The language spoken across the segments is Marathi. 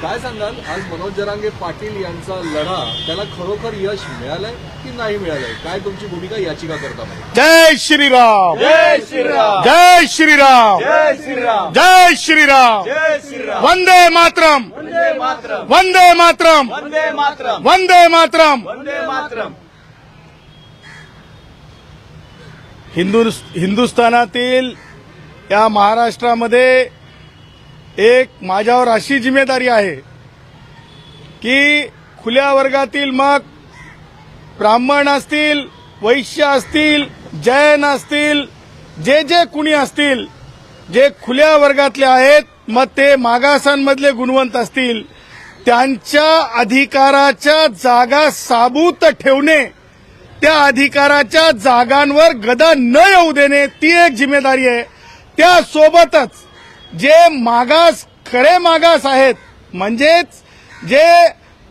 काय सांगाल आज मनोज जरांगे पाटील यांचा लढा त्याला खरोखर यश मिळालंय की नाही मिळालंय? काय तुमची भूमिका याचिका करता? जय श्रीराम, जय श्रीराम, जय श्रीराम, जय श्रीराम, जय श्रीराम, जय श्रीराम, वंदे मातरम, वंदे मातरम, वंदे मातरम, वंदे मातरम, वंदे मातरम. वंदे मातरम. हिंदुस्थानातील या महाराष्ट्रामध्ये एक माझ्यावर अशी जिम्मेदारी आहे की खुल्या वर्गातील मग ब्राह्मण असतील, वैश्य असतील, जैन असतील, जे जे कुणी असतील, जे खुल्या वर्गातले आहेत, मग ते मागासांमधले गुणवंत असतील, त्यांच्या अधिकाराच्या जागा साबूत ठेवणे, त्या अधिकाराच्या जागांवर गदा न येऊ देणे, ती एक जिम्मेदारी आहे. त्यासोबतच जे मागास, खरे मागास आहेत, म्हणजेच जे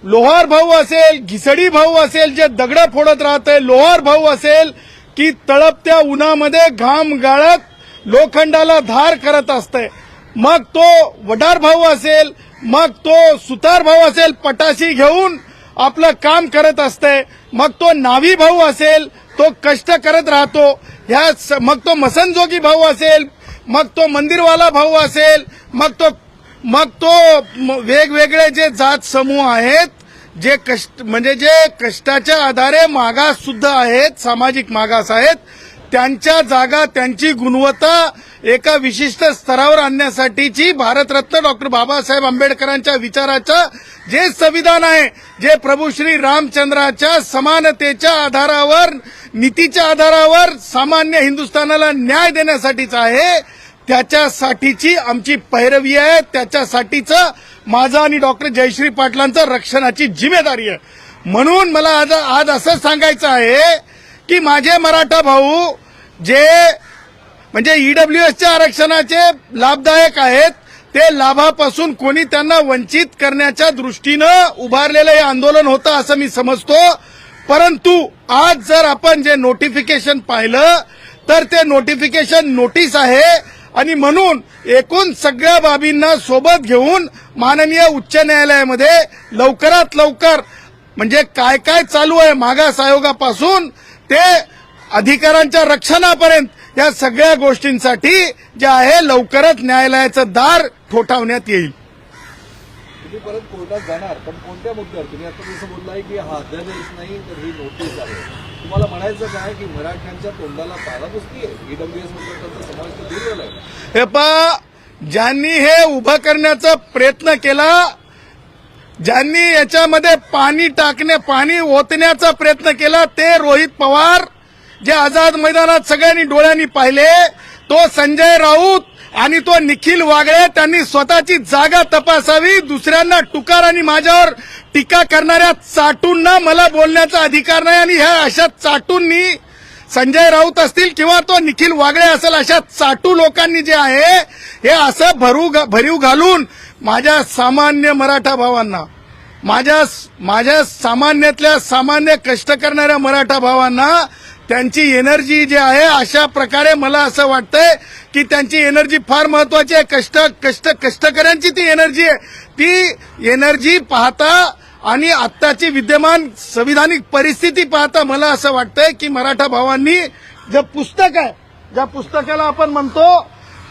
लोहार भाऊ असेल, घिसडी भाऊ असेल, जे दगड फोडत राहते, लोहार भाऊ असेल की तळपत्या उन्हामध्ये घाम गाळत लोखंडाला धार करत असते, मग तो वडार भाऊ असेल, मग तो सुतार भाऊ असेल, पटाशी घेऊन आपलं काम करत असते, मग तो नावी भाऊ असेल, तो कष्ट करत राहतो, मग तो मसनजोगी भाऊ असेल, मग तो मंदिरवाला भाऊ असेल, मग तो वेगवेगळे जे जात समूह आहेत, जे जे कष्टाच्या आधारे मागास सुद्धा आहेत, सामाजिक मागास आहेत, त्यांच्या जागा, त्यांची गुणवत्ता एका विशिष्ट स्तरावर आणण्यासाठीची भारतरत्न डॉक्टर बाबासाहेब आंबेडकरांच्या विचाराचं जे संविधान आहे, जे प्रभू श्री रामचंद्राच्या समानतेच्या आधारावर, नीतीच्या आधारावर सामान्य हिंदुस्थानाला न्याय देण्यासाठीचं आहे, त्याच्यासाठीची आमची पैरवी आहे, त्याच्यासाठीचं माझं आणि डॉक्टर जयश्री पाटलांचं रक्षणाची जिम्मेदारी आहे. म्हणून मला आज असं सांगायचं आहे की माझे मराठा भाऊ जे म्हणजे ईडब्ल्यूएसच्या आरक्षणाचे लाभदायक आहेत, ते लाभापासून कोणी त्यांना वंचित करण्याच्या दृष्टीनं उभारलेलं हे आंदोलन होतं असं मी समजतो. परंतु आज जर आपण जे नोटिफिकेशन पाहिलं तर ते नोटिफिकेशन नोटीस आहे आणि म्हणून एकूण सगळ्या बाबींना सोबत घेऊन माननीय उच्च न्यायालयामध्ये लवकरात लवकर म्हणजे काय काय चालू आहे मागास आयोगापासून ते अधिकारांच्या रक्षणापर्यंत या सगळ्या गोष्टींसाठी जे आहे लवकरच न्यायालयाचं दार ठोठावण्यात येईल. तुम्ही परत कोर्टात जाणार, पण कोणत्या मुद्द्यावर? तुम्ही आता जसं बोललाय की हा अध्यादेश नाही तर ही नोटीस आहे. तुम्हाला म्हणायचं काय की मराठ्यांच्या तोंडाला तारा पुसती आहे? ईडब्ल्यूएस त्यांचा समावेश दूर झालाय. हे पहा, ज्यांनी हे उभं करण्याचा प्रयत्न केला, ज्यांनी याच्यामध्ये पाणी ओतण्याचा प्रयत्न केला, ते रोहित पवार, जे आझाद मैदानात सगळ्यांनी डोळ्यांनी पाहिले, तो संजय राऊत आणि तो निखिल वागळे, त्यांनी स्वतःची जागा तपासावी. दुसऱ्यांना टुकार आणि माझ्यावर टीका करणाऱ्या चाटूंना मला बोलण्याचा अधिकार नाही. आणि ह्या अशा चाटूंनी, संजय राऊत असतील किंवा तो निखिल वागळे असेल, अशा चाटू लोकांनी जे आहे हे असं भरीव घालून माझ्या सामान्य मराठा भावांना, माझ्या सामान्यातल्या सामान्य कष्ट करणाऱ्या मराठा भावांना त्यांची एनर्जी जी आहे, अशा प्रकारे मला असं वाटतंय की त्यांची एनर्जी फार महत्वाची आहे. कष्टकऱ्यांची ती एनर्जी आहे. ती एनर्जी पाहता आणि आत्ताची विद्यमान संविधानिक परिस्थिती पाहता मला असं वाटतंय की मराठा भावांनी जे पुस्तक आहे, ज्या पुस्तकाला आपण म्हणतो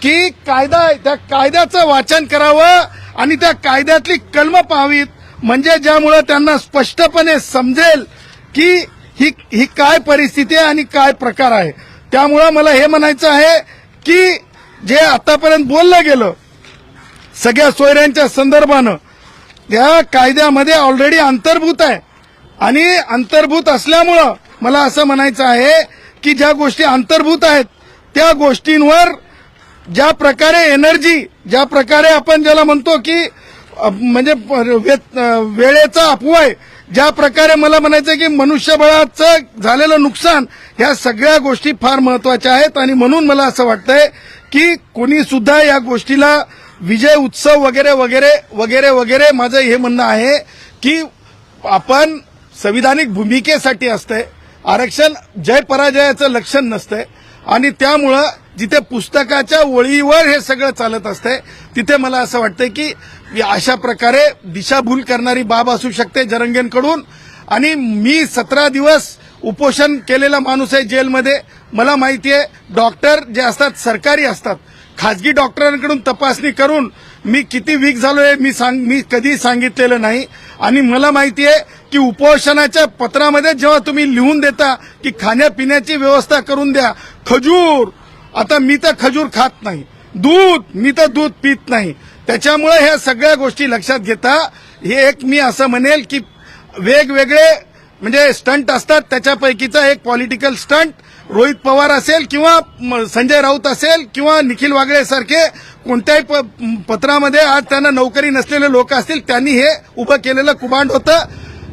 की कायदा आहे, त्या कायद्याचं वाचन करावं आणि त्या कायद्यातली कलमं पाहावीत, म्हणजे ज्यामुळे त्यांना स्पष्टपणे समजेल की ही काय परिस्थिती आहे आणि काय प्रकार आहे. त्यामुळे मला हे म्हणायचं आहे की जे आतापर्यंत बोललं गेलं सगळ्या सोयऱ्यांच्या संदर्भानं, त्या कायद्यामध्ये ऑलरेडी अंतर्भूत आहे. आणि अंतर्भूत असल्यामुळं मला असं म्हणायचं आहे की ज्या गोष्टी अंतर्भूत आहेत त्या गोष्टींवर ज्या प्रकारे एनर्जी, ज्या प्रकारे आपण ज्याला म्हणतो की म्हणजे वेळेचा अपव्यय, ज्या प्रकारे मला म्हणायचं की मनुष्यबळाचं झालेलं नुकसान, ह्या सगळ्या गोष्टी फार महत्वाच्या आहेत. आणि म्हणून मला असं वाटतंय की कोणी सुद्धा या गोष्टीला विजय उत्सव वगैरे वगैरे वगैरे वगैरे, माझं हे म्हणणं आहे की आपण संविधानिक भूमिकेसाठी असतंय, आरक्षण जय पराजयाचं लक्षण नसतंय. आणि त्यामुळं जिथे पुस्तकाच्या ओळीवर हे सगळं चालत असतंय तिथे मला असं वाटतंय की अशा प्रकारे दिशाभूल करणारी बाब असू शकते जरंगेंकडून. आणि मी 17 दिवस उपोषण केलेला माणूस आहे जेलमध्ये. मला माहिती आहे डॉक्टर जे असतात सरकारी असतात, खाजगी डॉक्टरांकडून तपासणी करून मी किती वीक झालोय मी कधी सांगितलेलं नाही. आणि मला माहिती आहे की उपोषणाच्या पत्रामध्ये जेव्हा तुम्ही लिहून देता की खाण्यापिण्याची व्यवस्था करून द्या, खजूर, आता मी तर खजूर खात नाही, दूध, मी तर दूध पित नाही. त्याच्यामुळे ह्या सगळ्या गोष्टी लक्षात घेता हे एक मी असं म्हणेल की वेगवेगळे म्हणजे स्टंट असतात. त्याच्यापैकीचा एक पॉलिटिकल स्टंट रोहित पवार असेल किंवा संजय राऊत असेल किंवा निखिल वागळे सारखे कोणत्याही पत्रामध्ये आज त्यांना नोकरी नसलेले लोक असतील त्यांनी हे उभं केलेलं कुभांड होतं.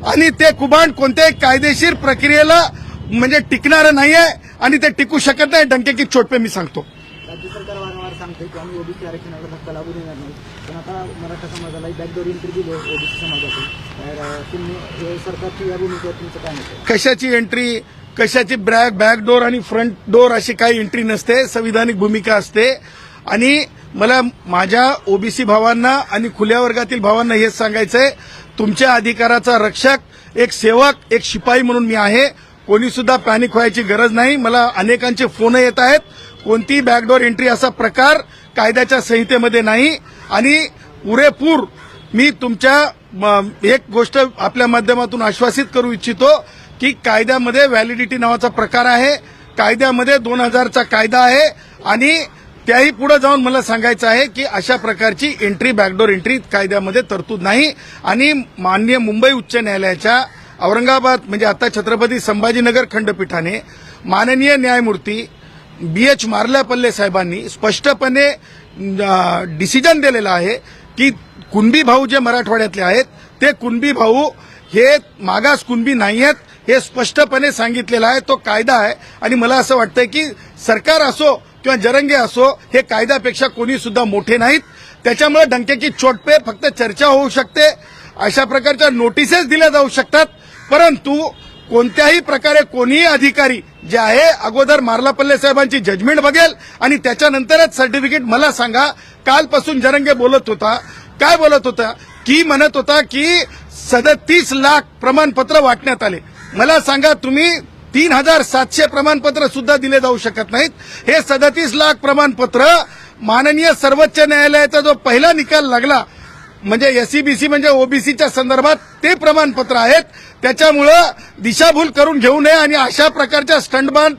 आणि ते कुभांड कोणत्याही कायदेशीर प्रक्रियेला म्हणजे टिकणारं नाहीये आणि ते टिकू शकत नाही. डंके की चोट पे मी सांगतो. राज्य सरकार वारंवार सांगते की आम्ही ओबीसी आरक्षणाला धक्का लागू देणार नाही, पण आता मराठा समाजाला बॅकडोर एंट्री दिली ओबीसी समाजातून. तर तुम्ही हे सरकारची या भूमिकेवर तुमचं काय मत आहे? कशाची एंट्री, कशाची बॅकडोर आणि फ्रंट डोर अशी काही एंट्री नसते. संविधानिक भूमिका असते. आणि मला माझ्या ओबीसी भावांना आणि खुल्या वर्गातील भावांना हेच सांगायचंय, तुमच्या अधिकाराचा रक्षक, एक सेवक, एक शिपाई म्हणून मी आहे. कोणी सुद्धा पॅनिक व्हायची गरज नाही. मला अनेकांचे फोन येत आहेत. कोणतीही बॅकडोर एंट्री असा प्रकार कायद्याच्या संहितेमध्ये नाही. आणि पुरेपूर मी तुमच्या एक गोष्ट आपल्या माध्यमातून आश्वासित करू इच्छितो की कायद्यामध्ये व्हॅलिडिटी नावाचा प्रकार आहे. कायद्यामध्ये 2000चा कायदा आहे. आणि त्याही पुढे जाऊन मला सांगायचं आहे की अशा प्रकारची एंट्री, बॅकडोर एंट्री कायद्यामध्ये तरतूद नाही. आणि माननीय मुंबई उच्च न्यायालयाच्या औरंगाबाद म्हणजे आता छत्रपती संभाजीनगर खंडपीठाने माननीय न्यायमूर्ती BH मार्ल्यापल्ले साहेबांनी स्पष्टपणे डिसिजन दिलेला आहे की कुणबी भाऊ जे मराठवाड्यातले आहेत ते कुणबी भाऊ हे मागास कुणबी नाही आहेत, हे स्पष्टपणे सांगितलेलं आहे. तो कायदा आहे. आणि मला असं वाटतंय की सरकार असो किंवा जरंगे असो हे कायद्यापेक्षा कोणी सुद्धा मोठे नाहीत. त्याच्यामुळे डंके की चोट पे फक्त चर्चा होऊ शकते, अशा प्रकारच्या नोटिसेस दिल्या जाऊ शकतात. परंतु कोणत्याही प्रकारे कोणीही अधिकारी जे आहे अगोदर मार्लापल्ले साहेबांची जजमेंट बघेल आणि त्याच्यानंतरच सर्टिफिकेट. मला सांगा, कालपासून जरंगे बोलत होता, काय बोलत होता की म्हणत होता की 37 लाख प्रमाणपत्र वाटण्यात आले. मला सांगा तुम्ही 3700 प्रमाणपत्र सुद्धा दिले जाऊ शकत नाहीत. हे 37 लाख प्रमाणपत्र माननीय सर्वोच्च न्यायालयाचा जो पहिला निकाल लागला म्हणजे एससीबीसी म्हणजे ओबीसीच्या संदर्भात ते प्रमाणपत्र आहेत. त्याच्यामुळं दिशाभूल करून घेऊ नये. आणि अशा प्रकारच्या स्टंटबाज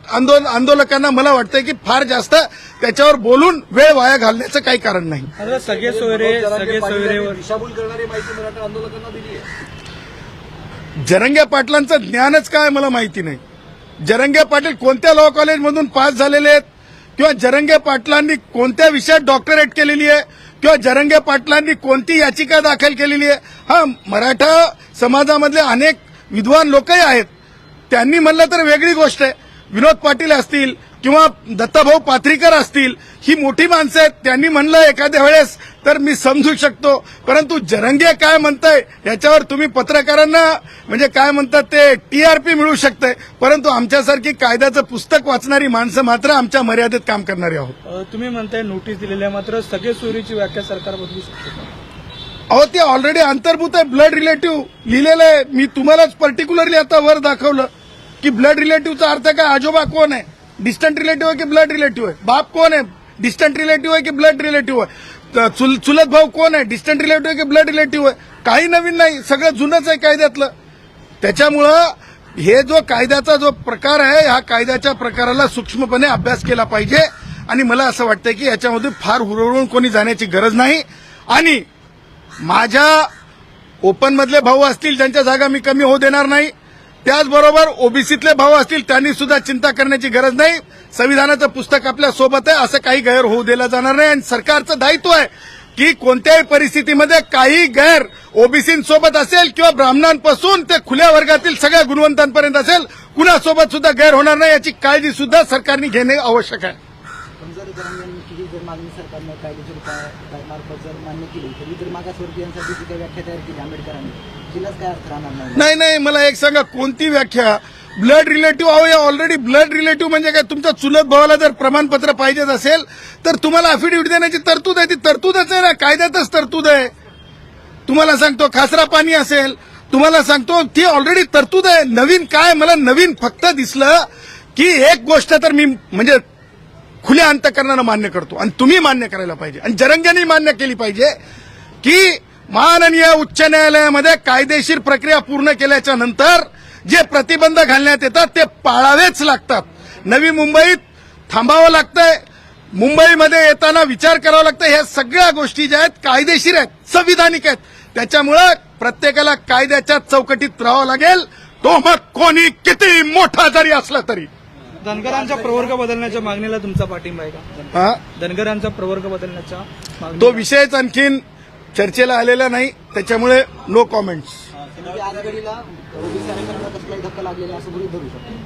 आंदोलकांना मला वाटतंय की फार जास्त त्याच्यावर बोलून वेळ वाया घालण्याचं काही कारण नाही. आता सगळे सोयरेवर दिशाभूल करणारी माहिती मराठा आंदोलकांना दिली आहे. जरंगे पाटलांचं ज्ञानच काय मला माहिती नाही. जरंगे पाटील कोणत्या लॉ कॉलेजमधून पास झालेले आहेत किंवा जरंगे पाटलांनी कोणत्या विषयात डॉक्टरेट केलेली आहे किंवा जरंगे पाटलांनी कोणती याचिका दाखल केलेली आहे. हा, मराठा समाजामधले अनेक विद्वान लोकही आहेत. त्यांनी म्हणलं तर वेगळी गोष्ट आहे. विनोद पाटील असतील किंवा दत्ताभाऊ पाथरीकर असतील, ही मोठी माणसं आहेत. त्यांनी म्हणलं एखाद्या वेळेस तर मी समजू शकतो. परंतु जरंगे काय म्हणताय याच्यावर तुम्ही पत्रकारांना म्हणजे काय म्हणतात ते TRP मिळू शकते. परंतु आमच्यासारखी कायद्याचं पुस्तक वाचणारी माणसं मात्र आमच्या मर्यादेत काम करणारी आहोत. तुम्ही म्हणताय नोटीस दिलेल्या, मात्र सगळे सोयरीची व्याख्या सरकार बदलू शकते. अहो, ते ऑलरेडी अंतर्भूत आहे. ब्लड रिलेटिव्ह लिहिलेलं आहे. मी तुम्हालाच पर्टिक्युलरली आता वर दाखवलं की ब्लड रिलेटिव्हचा अर्थ काय. आजोबा कोण आहे, डिस्टंट रिलेटिव्ह आहे की ब्लड रिलेटिव्ह आहे. बाप कोण आहे, डिस्टंट रिलेटिव्ह आहे की ब्लड रिलेटिव्ह आहे. चुलत भाऊ कोण आहे, डिस्टंट रिलेटिव्ह आहे की ब्लड रिलेटिव्ह आहे. काही नवीन नाही, सगळं जुनंच आहे कायद्यातलं. त्याच्यामुळं हे जो कायद्याचा जो प्रकार आहे ह्या कायद्याच्या प्रकाराला सूक्ष्मपणे अभ्यास केला पाहिजे. आणि मला असं वाटतं की याच्यामध्ये फार हुरळून कोणी जाण्याची गरज नाही. आणि माझ्या ओपनमधले भाऊ असतील ज्यांच्या जागा मी कमी होऊ देणार नाही, त्याचबरोबर ओबीसीतले भाऊ असतील त्यांनी सुद्धा चिंता करण्याची गरज नाही. संविधानाचं पुस्तक आपल्या सोबत आहे, असं काही गैर होऊ दिला जाणार नाही. आणि सरकारचं दायित्व आहे की कोणत्याही परिस्थितीमध्ये काही गैर ओबीसींसोबत असेल किंवा ब्राह्मणांपासून ते खुल्या वर्गातील सगळ्या गुणवंतांपर्यंत असेल, कुणासोबत सुद्धा गैर होणार नाही याची काळजी सुद्धा सरकारने घेणे आवश्यक आहे. पण जर जरांगेंची जर मागणी सरकारनं कायदेशीर मार्फत जर मान्य केली तर इतर मागासवर्गीयांसाठी जी काही व्याख्या तयार केली आंबेडकरांनी, तिलाच काय अर्थ राहणार नाही. नाही, मला एक सांगा, कोणती व्याख्या. ब्लड रिलेटिव्ह अहो, या ऑलरेडी ब्लड रिलेटिव्ह म्हणजे काय. तुमच्या चुलत भावाला जर प्रमाणपत्र पाहिजेच असेल तर तुम्हाला अफिडेव्हिट देण्याची तरतूद आहे. ती तरतूदच आहे ना, कायद्यातच तरतूद आहे. तुम्हाला सांगतो खासरा पाणी असेल, तुम्हाला सांगतो ती ऑलरेडी तरतूद आहे. नवीन काय, मला नवीन फक्त दिसलं की एक गोष्ट तर मी म्हणजे खुल्या अंतकरणानं मान्य करतो आणि तुम्ही मान्य करायला पाहिजे आणि जरंग्यांनी मान्य केली पाहिजे की माननीय उच्च न्यायालयामध्ये कायदेशीर प्रक्रिया पूर्ण केल्याच्या नंतर जे प्रतिबंध घालण्यात येतात ते पाळावेच लागतात. नवी मुंबईत थांबावं लागतंय, मुंबईमध्ये येताना विचार करावा लागतं. ह्या सगळ्या गोष्टी ज्या आहेत कायदेशीर आहेत, संविधानिक आहेत. त्याच्यामुळं प्रत्येकाला कायद्याच्या चौकटीत राहावं लागेल, तो मग कोणी किती मोठा जरी असला तरी. धनगरांचा प्रवर्ग बदलण्याच्या मागणीला तुमचा पाठिंबा आहे का? हा? धनगरांचा प्रवर्ग बदलण्याच्या मागणी तो विषयच आणखीन चर्चेला आलेला नाही, त्याच्यामुळे नो कॉमेंट्स. म्हणजे आजघडीला ओबीसी आरक्षणाला कसलाही धक्का लागलेला असं गृहीत धरू शकतो.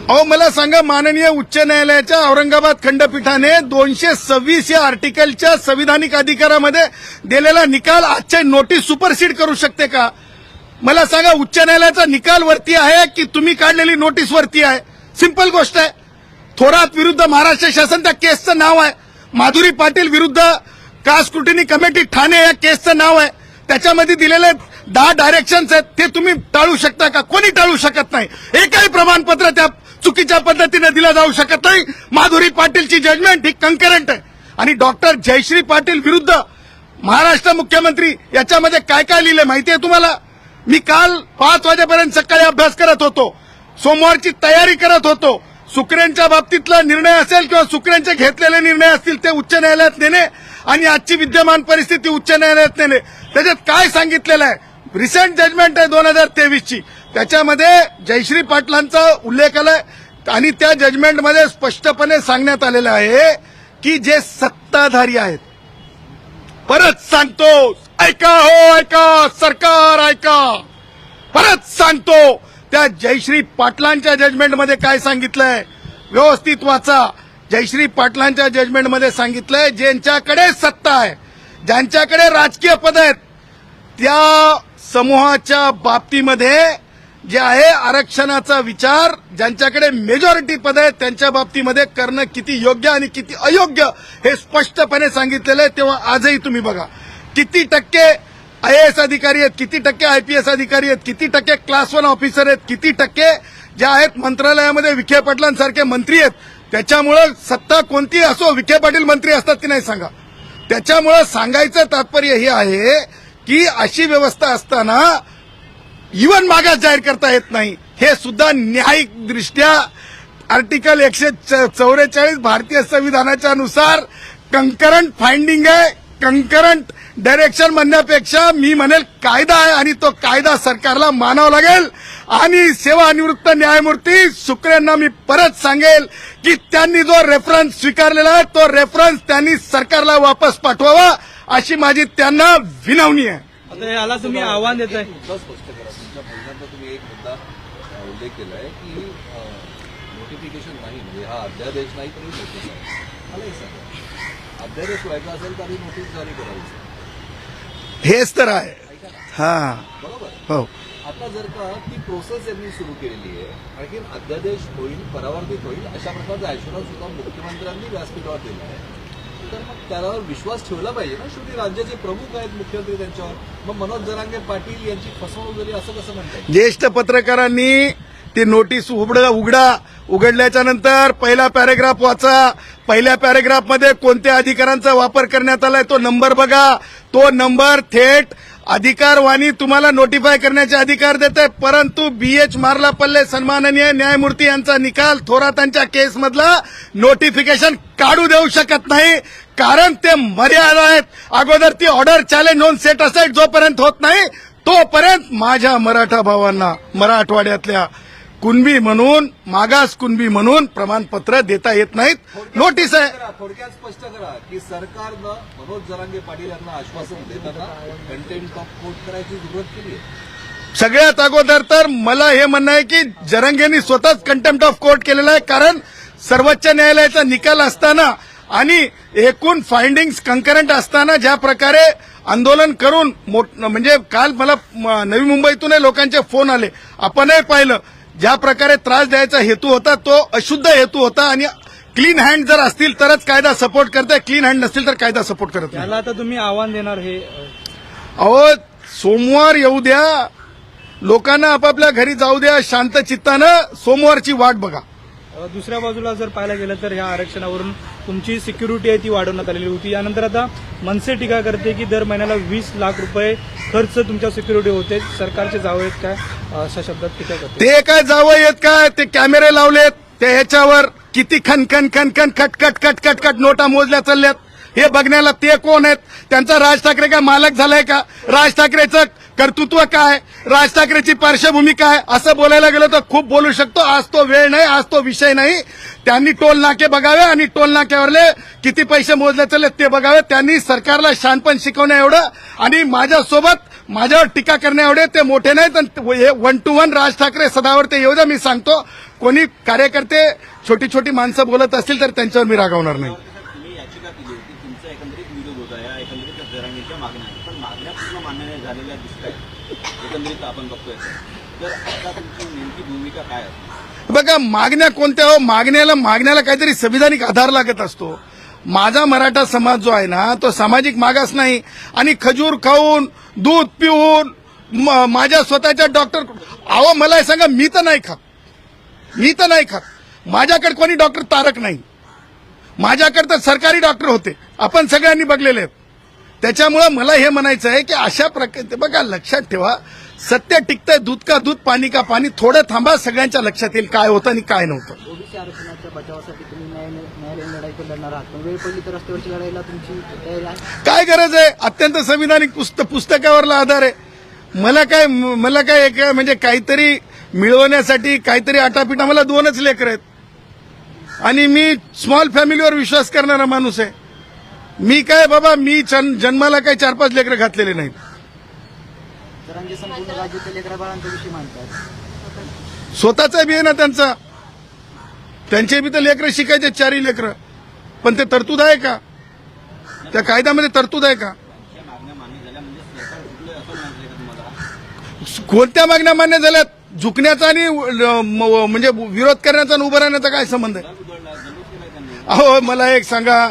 अहो मला सांगा, माननीय उच्च न्यायालयाच्या औरंगाबाद खंडपीठाने 226 या आर्टिकलच्या संविधानिक अधिकारामध्ये दिलेला निकाल आजच्या नोटीस सुपरसीड करू शकते का? मला सांगा, उच्च न्यायालयाचा निकाल वरती आहे की तुम्ही काढलेली नोटीस वरती आहे? सिंपल गोष्ट आहे. थोरात विरुद्ध महाराष्ट्र शासन त्या केसचं नाव आहे. माधुरी पाटील विरुद्ध कास्ट स्क्रुटिनी कमिटी ठाणे या केसचं नाव आहे. त्याच्यामध्ये दिलेले 10 डायरेक्शन्स आहेत, ते तुम्ही टाळू शकता का? कोणी टाळू शकत नाही. एकही प्रमाणपत्र त्या चुकीच्या पद्धतीने दिलं जाऊ शकत नाही. माधुरी पाटीलची जजमेंट ही कंकरंट आहे. आणि डॉक्टर जयश्री पाटील विरुद्ध महाराष्ट्र मुख्यमंत्री याच्यामध्ये काय काय लिहिलंय माहिती आहे तुम्हाला? मी काल 5 वाजेपर्यंत सकाळी अभ्यास करत होतो, सोमवारची तयारी करत होतो. सुकरेंच्या बाबतीतला निर्णय असेल किंवा सुकरेंचे घेतलेले निर्णय असतील ते उच्च न्यायालयात नेणे आणि आजची विद्यमान परिस्थिती उच्च न्यायालयात नेणे. त्याच्यात काय सांगितलेलं आहे? रिसेंट जजमेंट आहे 2023ची, त्याच्यामध्ये जयश्री पाटलांचा उल्लेख आलाय आणि त्या जजमेंटमध्ये स्पष्टपणे सांगण्यात आलेलं आहे की जे सत्ताधारी आहेत, परत सांगतो, ऐका हो ऐका, सरकार ऐका, परत सांगतो, त्या जयश्री पाटलांच्या जजमेंटमध्ये काय सांगितलंय व्यवस्थित वाचा. जयश्री पाटलांच्या जजमेंटमध्ये सांगितलंय ज्यांच्याकडे सत्ता आहे, ज्यांच्याकडे राजकीय पद आहेत, त्या समूहाच्या बाबतीमध्ये जे आहे आरक्षणाचा विचार ज्यांच्याकडे मेजॉरिटी पद आहे त्यांच्या बाबतीमध्ये करणं किती योग्य आणि किती अयोग्य हे स्पष्टपणे सांगितलेलं आहे. तेव्हा आजही तुम्ही बघा किती टक्के आयएएस अधिकारी आहेत, किती टक्के आयपीएस अधिकारी आहेत, किती टक्के क्लास 1 ऑफिसर आहेत, किती टक्के जे आहेत मंत्रालयामध्ये विखे पाटलांसारखे मंत्री आहेत. त्याच्यामुळं सत्ता कोणती असो, विखे पाटील मंत्री असतात की नाही सांगा. त्याच्यामुळं सांगायचं तात्पर्य हे आहे की अशी व्यवस्था असताना इव्हन मागास जाहीर करता येत नाही, हे सुद्धा न्यायिक दृष्ट्या आर्टिकल 144 भारतीय संविधानाच्या नुसार कंकरंट फाइंडिंग आहे. कंकरंट डायरेक्शन म्हणण्यापेक्षा मी म्हणेल कायदा आहे आणि तो कायदा सरकारला मानावा लागेल. आणि सेवानिवृत्त न्यायमूर्ती सुकरेंना मी परत सांगेल की त्यांनी जो रेफरन्स स्वीकारलेला आहे तो रेफरन्स त्यांनी सरकारला वापस पाठवावा अशी माझी त्यांना विनवणी आहे. आता याला तुम्ही आव्हान देताय. मुद्दा स्पष्ट करा. तुमच्या बोलण्यात तुम्ही एक मुद्दा उल्लेख केलाय की नोटिफिकेशन नाही, म्हणजे हा अध्यादेश नाही तरी नोटीस आहे. मला एक सांगा, अध्यादेश व्हायचा असेल तर आधी नोटीस जारी करायची, हेच तर आहे. हा बरोबर. हो, आता जर का ती प्रोसेस यांनी सुरू केलेली आहे, आणखी अध्यादेश होईल, परावर्तित होईल अशा प्रकारचा ऍश्युरन्स सुद्धा मुख्यमंत्र्यांनी व्यासपीठावर दिला आहे, तर मग त्यावर विश्वास ठेवला पाहिजे ना. शेवटी राज्याचे प्रमुख आहेत मुख्यमंत्री, त्यांच्यावर मग मनोज जरांगे पाटील यांची फसवणूक झाली असं कसं म्हणतात? ज्येष्ठ पत्रकारांनी ती नोटीस उघडल्याच्या नंतर पहिला पॅरेग्राफ वाचा. पहिल्या पॅरेग्राफमध्ये कोणत्या अधिकारांचा वापर करण्यात आलाय तो नंबर बघा. तो नंबर थेट अधिकारवाणी तुम्हाला नोटिफाय करण्याचे अधिकार देते. परंतु BH मार्लापल्ले सन्माननीय न्यायमूर्ती यांचा निकाल थोरातांच्या केसमधला नोटिफिकेशन काढू देऊ शकत नाही, कारण ते मर्यादा आहेत. अगोदर ती ऑर्डर चॅलेंज होऊन सेट असाईड जोपर्यंत होत नाही तोपर्यंत माझ्या मराठा भावांना मराठवाड्यातल्या कुणबी म्हणून, मागास कुणबी म्हणून प्रमाणपत्र देता येत नाहीत. नोटीस आहे. थोडक्यात स्पष्ट करा की सरकारनं मनोज जरांगे पाटील यांना आश्वासन देताना कंटेम्प्ट ऑफ कोर्ट करायची जरूरत केली आहे. सगळ्यात अगोदर तर मला हे म्हणणं आहे की जरंगेंनी स्वतःच कंटेम्प्ट ऑफ कोर्ट केलेला आहे, कारण सर्वोच्च न्यायालयाचा निकाल असताना आणि एकूण फाइंडिंग्स कंकरंट असताना ज्या प्रकारे आंदोलन करून म्हणजे काल मला नवी मुंबईतूनही लोकांचे फोन आले, आपणही पाहिलं ज्या प्रकारे त्रास द्यायचा हेतू होता तो अशुद्ध हेतू होता. आणि क्लीन हँड जर असतील तरच कायदा सपोर्ट करते, क्लीन हँड नसतील तर कायदा सपोर्ट करत नाही. याला आता तुम्ही आव्हान देणार हे अहो सोमवार येऊ द्या, लोकांना आपापल्या घरी जाऊ द्या, शांत चित्तानं सोमवारची वाट बघा. दुसऱ्या बाजूला जर पाहायला गेलं तर ह्या आरक्षणावरून तुमची सिक्युरिटी आहे ती वाढवण्यात आलेली होती. यानंतर आता मनसे टीका करते की दर महिन्याला 20 लाख रुपये खर्च तुमच्या सिक्युरिटी होते. सरकारचे जावं आहेत काय, अशा शब्दात टीका करते. ते काय जावं येत काय, ते कॅमेरे लावलेत, ते ह्याच्यावर किती खनखन खनखन खटखट खटखट खट नोटा मोजल्या चालल्यात. हे बघण्याला ते कोण आहेत? त्यांचा राज ठाकरे काय मालक झालाय का? राज ठाकरेचं कर्तृत्व काय, राज ठाकरेची पार्श्वभूमी काय, असं बोलायला गेलं तर खूप बोलू शकतो. आज तो वेळ नाही, आज तो विषय नाही. त्यांनी टोल नाके बघावे आणि टोल नाक्यावरले किती पैसे मोजले चालले ते बघावे. त्यांनी सरकारला शहाणपण शिकवण्या एवढं आणि माझ्यावर टीका करण्या एवढे ते मोठे नाहीत. 1 to 1 राज ठाकरे सदावर ते येऊ द्या. मी सांगतो, कोणी कार्यकर्ते छोटी छोटी माणसं बोलत असतील तर त्यांच्यावर मी रागवणार नाही. तुम्ही याचिका केली होती, तुमचा एकंदरीत विरोध होता या एकंदरीत जरांगीच्या मागण्या, पण मागण्या पूर्ण मान्य नाही झालेल्या दिसत आहेत एकंदरीत आपण बघतोय. तर आता तुमची नेमकी भूमिका काय आहे? बघा, मागण्या कोणत्या हो? मागण्याला काहीतरी संविधानिक आधार लागत असतो. माझा मराठा समाज जो आहे ना, तो सामाजिक मागास नाही. आणि खजूर खाऊन, दूध पिऊन, माझ्या स्वतःच्या डॉक्टर, अहो मला हे सांगा, मी तर नाही खात. माझ्याकडे कोणी डॉक्टर तारक नाही. माझ्याकडे तर सरकारी डॉक्टर होते, आपण सगळ्यांनी बघलेले आहेत. त्याच्यामुळे मला हे म्हणायचं आहे की अशा प्रकारे बघा, लक्षात ठेवा, सत्य टिकतंय, दूध का दूध, पाणी का पाणी. थोडं थांबा, सगळ्यांच्या लक्षात येईल काय होतं आणि काय नव्हतं. ओबीसी आरक्षणाच्या बचावासाठी तुम्ही न्यायालयीन लढाई तर लढणार आहात, पण वेळ पडली तर रस्त्यावरची लढाईला तुमची तयारी आहे? काय गरज आहे? अत्यंत संविधानिक पुस्तकावरला आधार आहे. मला काय एक म्हणजे काहीतरी मिळवण्यासाठी काहीतरी आटापिटा. मला 2च लेकर आहेत आणि मी स्मॉल फॅमिलीवर विश्वास करणारा माणूस आहे. मी काय बाबा, मी जन्माला काही 4-5 लेकरं घातलेले नाहीत. जरांगे संपूर्ण राज्यातील लेकरा बाळांचा विषय मानतात. स्वतःचा बी आहे ना त्यांचे बी तर लेकरं शिकायचे, 4ही लेकरं. पण ते तरतूद आहे का? त्या कायद्यामध्ये तरतूद आहे का? या मागण्या मान्य झाल्या म्हणजे सरकार झुकलंय असं म्हणायचं का तुम्हाला? कोणत्या मागण्या मान्य झाल्यात? झुकण्याचा आणि म्हणजे विरोध करण्याचा आणि उभं राहण्याचा काय संबंध आहे? अहो मला एक सांगा,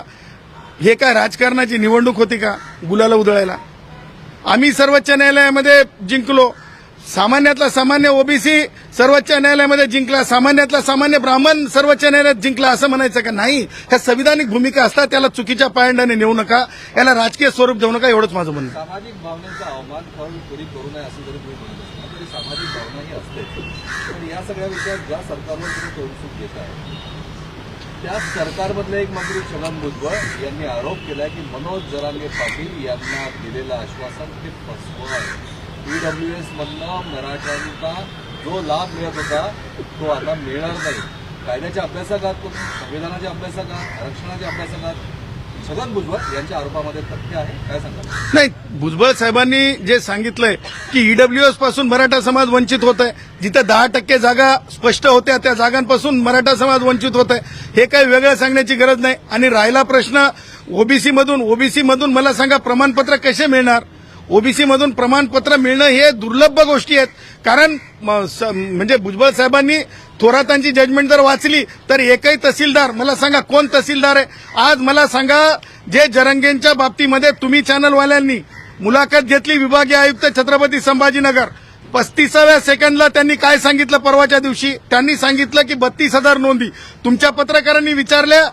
हे काय राजकारणाची निवडणूक होती का गुलाला उधळायला? आम्ही सर्वोच्च न्यायालयामध्ये जिंकलो. सामान्यातला सामान्य ओबीसी सर्वोच्च न्यायालयामध्ये जिंकला, सामान्यातला सामान्य ब्राह्मण सर्वोच्च न्यायालयात जिंकला, असं म्हणायचं का? नाही. ह्या संविधानिक भूमिका असतात, त्याला चुकीच्या पायंड्याने नेऊ नका, याला राजकीय स्वरूप देऊ नका, एवढंच माझं म्हणणं. सामाजिक भावनेचा अवमान कोणी करू नये असं जरी तुम्ही म्हणत असला तरी सामाजिक भावनाही असते. पण या सगळ्या विषयात ज्या सरकारवर तुम्ही तोडसूक घेत आहे, त्या सरकारमधले एक मंत्री छगन भुजबळ यांनी आरोप केलाय की मनोज जरांगे पाटील यांना दिलेलं आश्वासन हे फसवं आहे. ईडब्ल्यूएस मधनं मराठ्यांचा जो लाभ मिळत होता तो आता मिळणार नाही. कायद्याच्या अभ्यासकात, संविधानाच्या अभ्यासकात, आरक्षणाच्या आभ्यासकात छगन भुजबळ यांच्या आरोपामध्ये तथ्य आहे. काय सांगा? नाही, भुजबळ साहेबांनी जे सांगितलंय की ईडब्ल्यूएस पासून मराठा समाज वंचित होत आहे, जिथं 10% जागा स्पष्ट होत्या त्या जागांपासून मराठा समाज वंचित होत आहे, हे काही वेगळं सांगण्याची गरज नाही. आणि राहिला प्रश्न ओबीसी मधून मला सांगा, प्रमाणपत्र कसे मिळणार? ओबीसी मधून प्रमाणपत्र मिळणं हे दुर्लभ गोष्टी आहेत. कारण म्हणजे भुजबळ साहेबांनी थोरातांची जजमेंट जर वाचली तर एकही तहसीलदार, मला सांगा कोण तहसीलदार आहे आज? मला सांगा, जे जरंगेंच्या बाबतीमध्ये तुम्ही चॅनलवाल्यांनी मुलाखत घेतली, विभागीय आयुक्त छत्रपती संभाजीनगर, 35व्या सेकंडला त्यांनी काय सांगितलं? परवाच्या दिवशी त्यांनी सांगितलं की 32,000 नोंदी. तुमच्या पत्रकारांनी विचारल्या,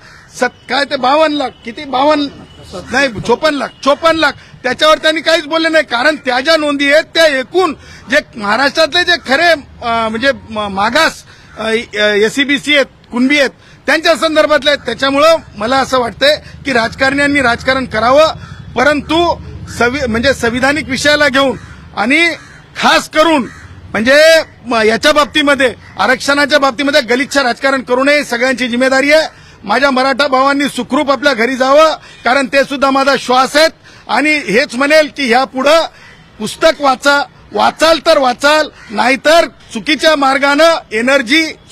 काय ते 52 लाख, किती 52 नाही 54 लाख. त्याच्यावर त्यांनी काहीच बोलले नाही. कारण त्या ज्या नोंदी आहेत त्या एकूण जे महाराष्ट्रातले जे खरे म्हणजे मागास एससीबीसी आहेत, कुणबी आहेत, त्यांच्या संदर्भातले आहेत. त्याच्यामुळं मला असं वाटतंय की राजकारण्यांनी राजकारण करावं, परंतु म्हणजे संविधानिक विषयाला घेऊन आणि खास करून म्हणजे याच्या बाबतीमध्ये, आरक्षणाच्या बाबतीमध्ये गलिच्छ राजकारण करू नये. सगळ्यांची जिम्मेदारी आहे. माझ्या मराठा भावांनी सुखरूप आपल्या घरी जावं, कारण ते सुद्धा माझा श्वास आहेत. आणि हेच म्हणेल की ह्या पुढं पुस्तक वाचाल तर वाचाल, नाहीतर चुकीच्या मार्गानं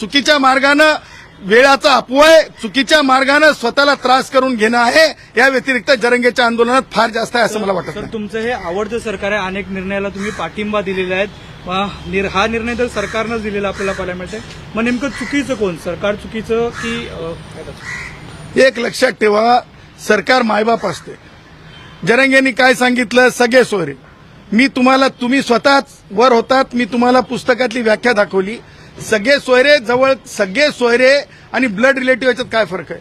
चुकीच्या मार्गानं वेळाचा अपव्यय, चुकीच्या मार्गानं स्वतःला त्रास करून घेणं आहे. या व्यतिरिक्त जरंगेच्या आंदोलनात फार जास्त आहे असं मला वाटत सर, नाही. तुमचं हे आवडतं सरकार आहे, अनेक निर्णयाला तुम्ही पाठिंबा दिलेला आहे. हा निर्णय तर सरकारनंच दिलेला आपल्याला पाहायला मिळतंय. मग नेमकं चुकीचं कोण? सरकार चुकीचं की एक लक्षात ठेवा, सरकार मायबाप असते. जरंगेंनी काय सांगितलं? सगळे सोयरे. मी तुम्हाला, तुम्ही स्वतःच वर होतात, मी तुम्हाला पुस्तकातली व्याख्या दाखवली. सगळे सोयरे जवळ, सगळे सोयरे आणि ब्लड रिलेटिव्ह याच्यात काय फरक आहे?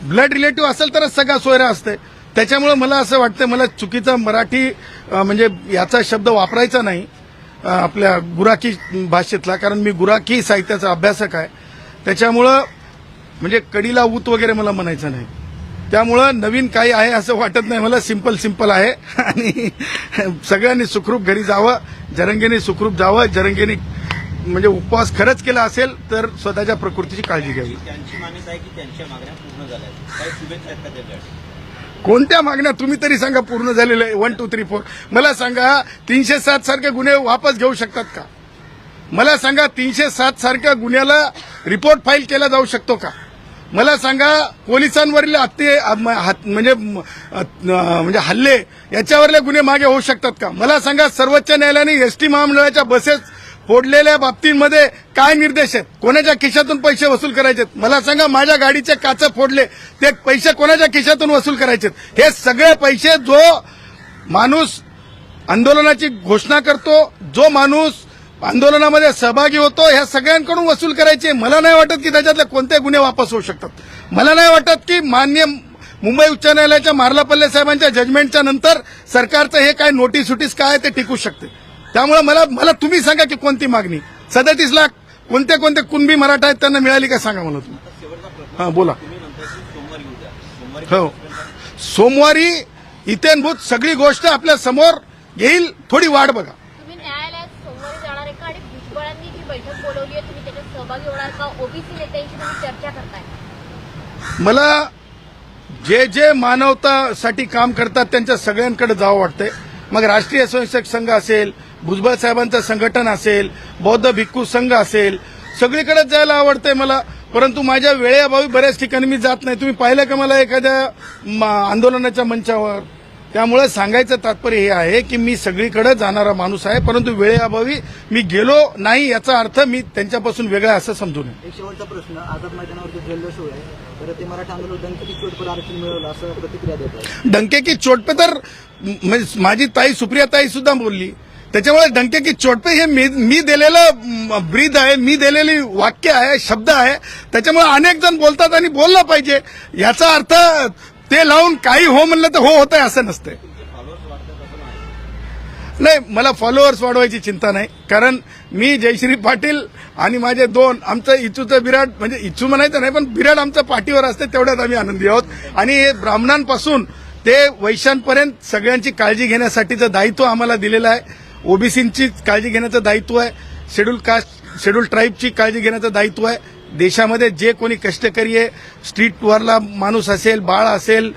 ब्लड रिलेटिव्ह असेल तरच सगळा सोयरा असते. त्याच्यामुळे मला असं वाटतं, मला चुकीचा मराठी म्हणजे याचा शब्द वापरायचा नाही आपल्या गुराखी भाषेतला, कारण मी गुराखी साहित्याचा अभ्यासक आहे. त्याच्यामुळं म्हणजे कडीला ऊत वगैरे मला म्हणायचं नाही. त्यामुळं नवीन काही आहे असं वाटत नाही मला. सिंपल आहे आणि सगळ्यांनी सुखरूप घरी जावं, जरंगेने सुखरूप जावं. जरंगेने म्हणजे उपवास खरंच केला असेल तर स्वतःच्या प्रकृतीची काळजी घ्यावी. त्यांची मान्यता आहे की त्यांच्या मागण्या पूर्ण झाल्या आहेत. काही शुभेच्छा आहेत का त्याच्यासाठी? कोणत्या मागण्या तुम्ही तरी सांगा पूर्ण झालेल्या आहे? 1, 2, 3, 4 मला सांगा. 307 सारखे गुन्हे वापस घेऊ शकतात का? मला सांगा 307 सारख्या गुन्ह्याला रिपोर्ट फाईल केला जाऊ शकतो का? मला सांगा पोलिसांवरील म्हणजे हल्ले याच्यावरले गुन्हे मागे होऊ शकतात का? मला सांगा सर्वोच्च न्यायालयाने एसटी महामंडळाच्या बसेस फोडलेल्या बाबतींमध्ये काय निर्देश आहेत? कोणाच्या खिशातून पैसे वसूल करायचे? मला सांगा माझ्या गाडीचे काच फोडले ते पैसे कोणाच्या खिशातून वसूल करायचे? हे सगळे पैसे जो माणूस आंदोलनाची घोषणा करतो, जो माणूस आंदोलनामध्ये सहभागी होतो, ह्या सगळ्यांकडून वसूल करायचे. मला नाही वाटत की त्याच्यातले कोणते गुन्हे वापस होऊ शकतात. मला नाही वाटत की मान्य मुंबई उच्च न्यायालयाच्या मार्लापल्ले साहेबांच्या जजमेंटच्या नंतर सरकारचं हे काय नोटीस काय ते टिकू शकते. त्यामुळे मला तुम्ही सांगा की कोणती मागणी 37 लाख कोणते कुणबी मराठा आहेत त्यांना मिळाली का सांगा मला तुम्ही. शेवटचा प्रश्न, हां बोला. तुम्ही म्हणताय की सोमवारी उद्या, सोमवारी हो, सोमवारी इथेनभूत सगळी गोष्ट आपल्या समोर येईल. थोडी वाट बघा. तुम्ही न्यायालयात सोमवारी जाणार आहे का? आणि भुजबळांनी जी बैठक बोलवली आहे, तुम्ही त्याच्यात सहभागी होणार का? ओबीसी नेत्यांशी तुम्ही चर्चा करताय? मला जे मानवतासाठी काम करतात त्यांच्या सगळ्यांकडे जावं वाटतंय. मग राष्ट्रीय स्वयंसेवक संघ असेल, भुजबळ साहेबांचं संघटन असेल, बौद्ध भिक्खू संघ असेल, सगळीकडे जायला आवडतंय मला. परंतु माझ्या वेळेअभावी बऱ्याच ठिकाणी मी जात नाही. तुम्ही पाहिलं का मला एखाद्या आंदोलनाच्या मंचावर? त्यामुळे सांगायचं तात्पर्य हे आहे की मी सगळीकडे जाणारा माणूस आहे, परंतु वेळेअभावी मी गेलो नाही याचा अर्थ मी त्यांच्यापासून वेगळा असं समजू नये. एक शेवटचा प्रश्न, आझाद मैदानावर जो जल्लोष आहे तर ते मराठा आंदोलन डंकी चोटपर आरक्षण मिळवलं असं प्रतिक्रिया देतात. डंके की चोट पे तर म्हणजे माझी ताई सुप्रिया ताई सुद्धा बोलली. त्याच्यामुळे डंके की चोट पे हे मी दिलेलं ब्रीद आहे, मी दिलेली वाक्य आहे, शब्द आहे. त्याच्यामुळे अनेक जण बोलतात आणि बोललं पाहिजे. याचा अर्थ ते लावून काही हो म्हणलं तर हो होत आहे असं नसतंय. नाही, मला फॉलोअर्स वाढवायची चिंता नाही, कारण मी जयश्री पाटील आणि माझे आमचं इचूचं बिराड, म्हणजे इचू म्हणायचं नाही पण बिराड आमचं पाठीवर असते, तेवढ्यात आम्ही आनंदी आहोत. आणि हे ब्राह्मणांपासून ते वैश्यांपर्यंत सगळ्यांची काळजी घेण्यासाठीचं दायित्व आम्हाला दिलेलं आहे. ओबीसींची काळजी घेण्याचं दायित्व आहे, शेड्यूल कास्ट शेड्यूल ट्राईबची काळजी घेण्याचं दायित्व आहे. देशामध्ये जे कोणी कष्टकरी आहे, स्ट्रीटवरला माणूस असेल, बाळ असेल,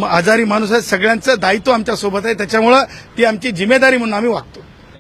आजारी माणूस असेल, सगळ्यांचं दायित्व आमच्यासोबत आहे. त्याच्यामुळं ती आमची जिम्मेदारी म्हणून आम्ही वागतो.